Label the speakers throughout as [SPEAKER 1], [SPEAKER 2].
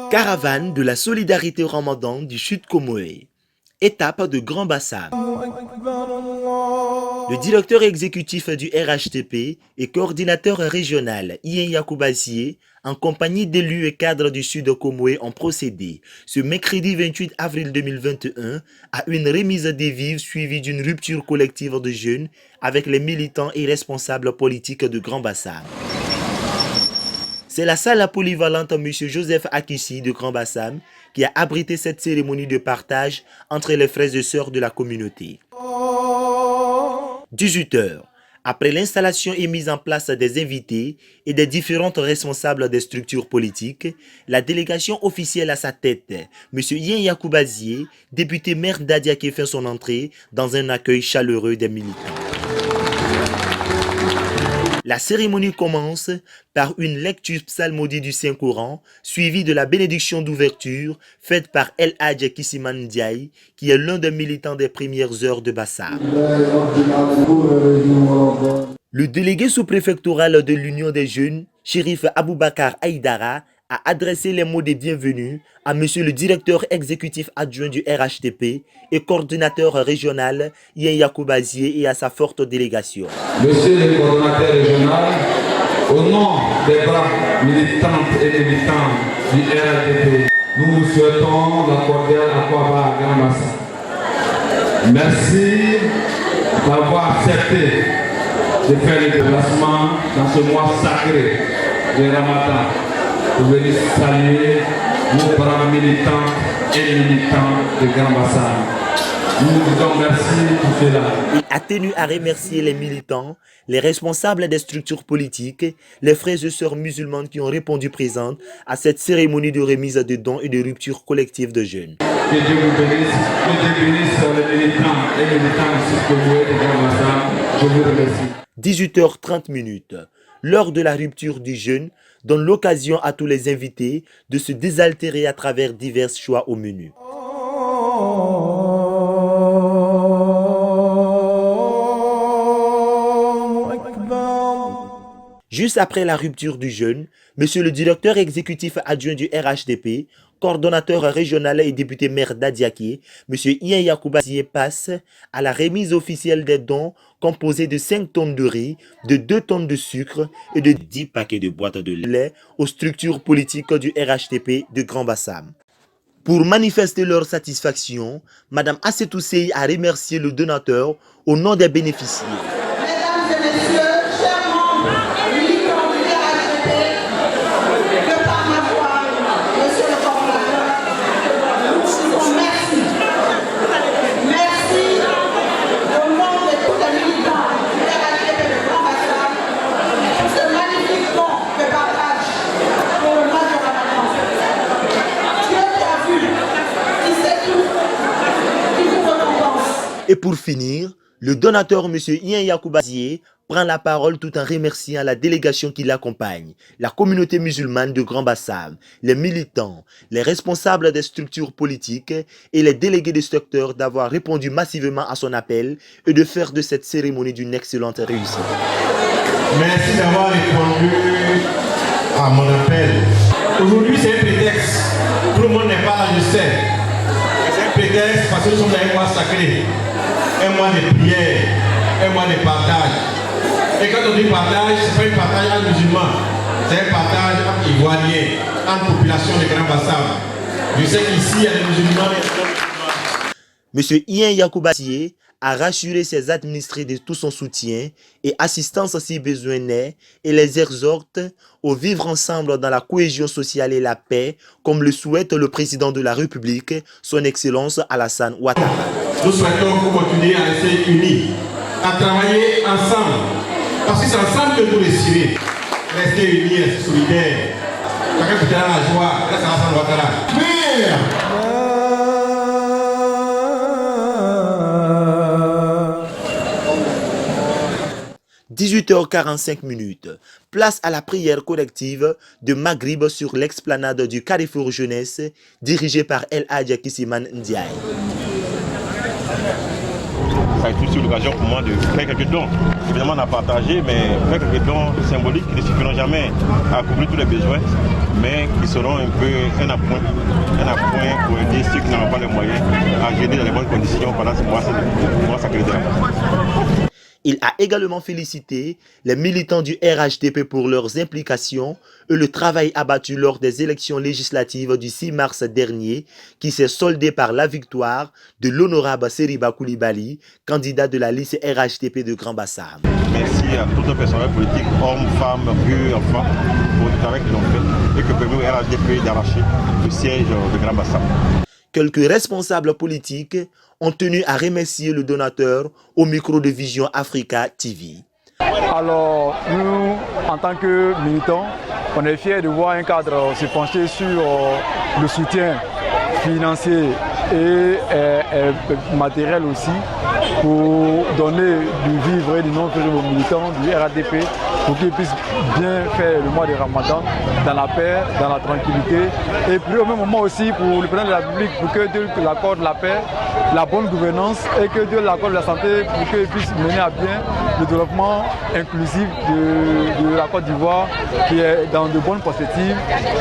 [SPEAKER 1] Caravane de la solidarité ramadan du Sud Comoé. Étape de Grand Bassam. Le directeur exécutif du RHTP et coordinateur régional Ien Yakoubazié, en compagnie d'élus et cadres du Sud Comoé, ont procédé ce mercredi 28 avril 2021 à une remise des vivres suivie d'une rupture collective de jeunes avec les militants et responsables politiques de Grand Bassam. C'est la salle polyvalente M. Joseph Akissi de Grand Bassam qui a abrité cette cérémonie de partage entre les frères et sœurs de la communauté. 18h. Après l'installation et mise en place des invités et des différentes responsables des structures politiques, la délégation officielle à sa tête, M. Yen Yakoubazié, député maire d'Adiaké, fait son entrée dans un accueil chaleureux des militants. La cérémonie commence par une lecture psalmodie du Saint-Coran, suivie de la bénédiction d'ouverture faite par El Hadj Kissiman Ndiaye, qui est l'un des militants des premières heures de Bassam. Le délégué sous-préfectoral de l'Union des jeunes, Chérif Aboubakar Aïdara, a adressé les mots de bienvenue à monsieur le directeur exécutif adjoint du RHTP et coordinateur régional Yen Yakoubazié et à sa forte délégation.
[SPEAKER 2] Monsieur le coordinateur régional, au nom des braves militantes et militants du RHTP, nous vous souhaitons la cordiale Akwaba à Grand Bassam. Merci d'avoir accepté de faire le déplacement dans ce mois sacré de Ramadan. Pour venir saluer nos braves militants et militants de Grand Bassam. Nous vous disons merci pour cela.
[SPEAKER 1] Il a tenu à remercier les militants, les responsables des structures politiques, les frères et sœurs musulmans qui ont répondu présents à cette cérémonie de remise de dons et de rupture collective de jeunes.
[SPEAKER 2] Que Dieu vous bénisse, que Dieu bénisse les militants et militants de Grand Bassam. Je vous remercie.
[SPEAKER 1] 18h30. Lors de la rupture du jeûne, donne l'occasion à tous les invités de se désaltérer à travers divers choix au menu. Juste après la rupture du jeûne, monsieur le directeur exécutif adjoint du RHDP, coordonnateur régional et député maire d'Adiaké, monsieur Yen Yakoubazié, passe à la remise officielle des dons composés de 5 tonnes de riz, de 2 tonnes de sucre et de 10 paquets de boîtes de lait aux structures politiques du RHTP de Grand Bassam. Pour manifester leur satisfaction, madame Assetou Sey a remercié le donateur au nom des bénéficiaires.
[SPEAKER 3] Mesdames et messieurs, chers membres, militants du RHTP, de par ma voix, monsieur le coordinateur, nous vous disons merci. Merci au nom de tous les militants du RHTP de Grand Bassam pour ce magnifique don de partage pour le mois de Ramadan. Dieu qui a vu, qui sait tout, qui vous récompense.
[SPEAKER 1] Et pour finir, le donateur M. Yen Yakoubazié prend la parole tout en remerciant la délégation qui l'accompagne, la communauté musulmane de Grand Bassam, les militants, les responsables des structures politiques et les délégués des secteurs d'avoir répondu massivement à son appel et de faire de cette cérémonie d'une excellente réussite.
[SPEAKER 4] Merci d'avoir répondu à mon appel. Aujourd'hui, c'est un prétexte. Tout le monde n'est pas là, je sais. C'est un prétexte parce que nous sommes dans un mois sacré, un mois de prière, un mois de partage. Et quand on dit partage, ce n'est pas un partage entre musulmans, c'est un partage entre Ivoiriens, entre population de Grand Bassam. Je sais qu'ici, il y a des musulmans et des non-musulmans.
[SPEAKER 1] M. Yen Yakoubazié a rassuré ses administrés de tout son soutien et assistance si besoin n'est et les exhorte au vivre ensemble dans la cohésion sociale et la paix, comme le souhaite le président de la République, son Excellence Alassane Ouattara.
[SPEAKER 4] Nous souhaitons que vous continuiez à rester unis, à travailler ensemble, parce que c'est ensemble que nous réussirons. Restez unis, restez solidaires. Chacun peut être la joie, reste Alassane Ouattara. Mère!
[SPEAKER 1] 18h45. Place à la prière collective de Maghrib sur l'explanade du Carrefour Jeunesse, dirigée par El Hadj Kissiman Ndiaye.
[SPEAKER 5] ça a été aussi l'occasion pour moi de faire quelques dons. Évidemment, on a partagé, mais faire quelques dons symboliques qui ne suffiront jamais à couvrir tous les besoins, mais qui seront un peu un appoint pour aider ceux qui n'ont pas les moyens à gérer dans les bonnes conditions pendant ce mois sacré de la mort.
[SPEAKER 1] Il a également félicité les militants du RHDP pour leurs implications et le travail abattu lors des élections législatives du 6 mars dernier qui s'est soldé par la victoire de l'honorable Seriba Koulibaly, candidat de la liste RHDP de Grand Bassam.
[SPEAKER 5] Merci à tout le personnel politique, hommes, femmes, vieux, enfants, pour le travail qu'ils ont fait et que permet au RHDP d'arracher le siège de Grand Bassam.
[SPEAKER 1] Quelques responsables politiques ont tenu à remercier le donateur au micro de Vision Africa TV.
[SPEAKER 6] Alors, nous, en tant que militants, on est fiers de voir un cadre se pencher sur le soutien financier et matériel aussi pour donner du vivre et du non-vivre aux militants du RHDP pour qu'ils puissent bien faire le mois de Ramadan dans la paix, dans la tranquillité et puis au même moment aussi pour le président de la République pour que Dieu l'accorde la paix, la bonne gouvernance et que Dieu l'accorde la santé pour qu'il puisse mener à bien le développement inclusif de la Côte d'Ivoire qui est dans de bonnes perspectives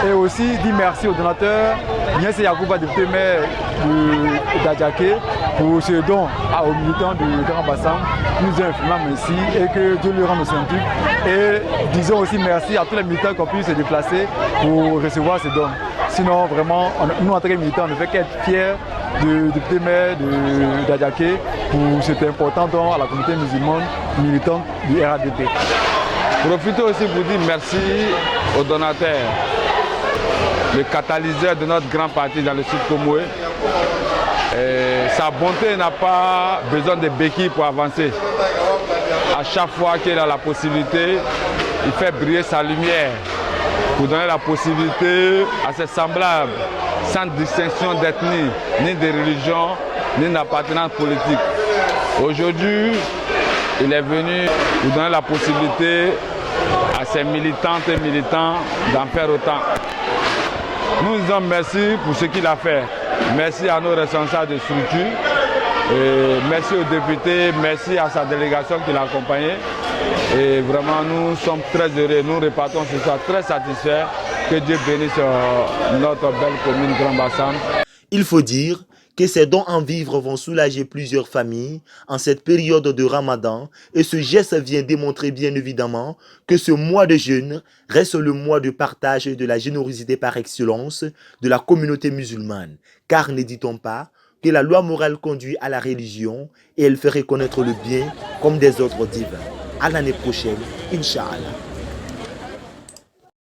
[SPEAKER 6] et aussi dire merci aux donateurs, Niasse Yacouba, député maire d'Adjaké, pour ce don aux militants du Grand Bassam, qui nous a infirmés merci et que Dieu lui rende au centuple. Et disons aussi merci à tous les militants qui ont pu se déplacer pour recevoir ces dons. Sinon, vraiment, nous en tant que militants, on ne fait qu'être fiers du député maire d'Adjaké pour cet important don à la communauté musulmane militante du RHDP.
[SPEAKER 2] Profitez aussi pour dire merci aux donateurs, le catalyseur de notre grand parti dans le sud Komoué. Sa bonté n'a pas besoin de béquilles pour avancer. À chaque fois qu'il a la possibilité, il fait briller sa lumière pour donner la possibilité à ses semblables, sans distinction d'ethnie, ni de religion, ni d'appartenance politique. Aujourd'hui, il est venu pour donner la possibilité à ses militantes et militants d'en faire autant. Nous disons merci pour ce qu'il a fait. Merci à nos responsables de structure. Et merci aux députés, merci à sa délégation qui l'a accompagné. Et vraiment, nous sommes très heureux, nous repartons ce soir très satisfaits. Que Dieu bénisse notre belle commune Grand Bassam.
[SPEAKER 1] Il faut dire que ces dons en vivres vont soulager plusieurs familles en cette période de Ramadan et ce geste vient démontrer bien évidemment que ce mois de jeûne reste le mois de partage et de la générosité par excellence de la communauté musulmane. Car ne dit-on pas que la loi morale conduit à la religion et elle fait reconnaître le bien comme des ordres divins. À l'année prochaine, Inch'Allah.